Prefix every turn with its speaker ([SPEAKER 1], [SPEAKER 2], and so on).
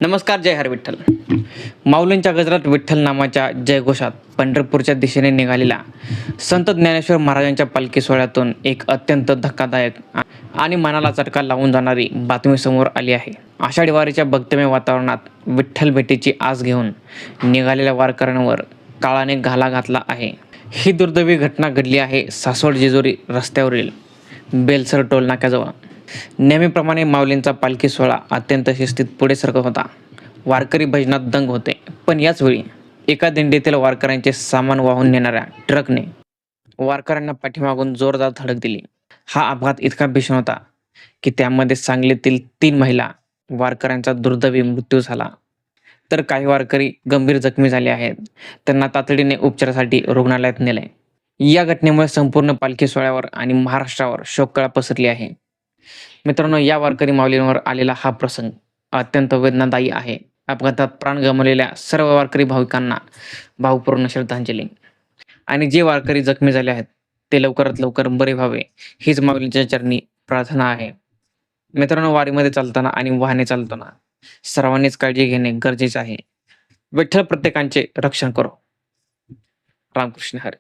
[SPEAKER 1] नमस्कार. जय हर विठ्ठल. माऊलींच्या गजरात विठ्ठल नामाच्या जयघोषात पंढरपूरच्या दिशेने निघालेला संत ज्ञानेश्वर महाराजांच्या पालखी सोहळ्यातून एक अत्यंत धक्कादायक आणि मनाला चटका लावून जाणारी बातमी समोर आली आहे. आषाढी वारीच्या भक्तिमय वातावरणात विठ्ठल भेटीची आस घेऊन निघालेल्या वारकऱ्यांवर काळाने घाला घातला आहे. ही दुर्दैवी घटना घडली आहे सासवड जेजुरी रस्त्यावरील बेलसर टोल नाक्याजवळ. नेहमीप्रमाणे माऊलींचा पालखी सोहळा अत्यंत शिस्तीत पुढे सरकत होता. वारकरी भजनात दंग होते. पण याचवेळी एका दिंडीतील वारकऱ्यांचे सामान वाहून नेणाऱ्या ट्रकने वारकऱ्यांना पाठीमागून जोरदार धडक दिली. हा अपघात इतका भीषण होता की त्यामध्ये सांगलीतील 3 महिला वारकऱ्यांचा दुर्दैवी मृत्यू झाला, तर काही वारकरी गंभीर जखमी झाले आहेत. त्यांना तातडीने उपचारासाठी रुग्णालयात नेले. या घटनेमुळे संपूर्ण पालखी सोहळ्यावर आणि महाराष्ट्रावर शोककळा पसरली आहे. मित्रांनो, या वारकरी माऊलींवर आलेला हा प्रसंग अत्यंत वेदनादायी आहे. अपघातात प्राण गमावलेल्या सर्व वारकरी भाविकांना भावपूर्ण श्रद्धांजली. आणि जे वारकरी जखमी झाले आहेत ते लवकरात लवकर बरे व्हावे हीच माऊलींच्या चरणी प्रार्थना आहे. मित्रांनो, वारीमध्ये चालताना आणि वाहने चालताना सर्वांनीच काळजी घेणे गरजेचे आहे. विठ्ठल प्रत्येकांचे रक्षण करो. रामकृष्ण हरी.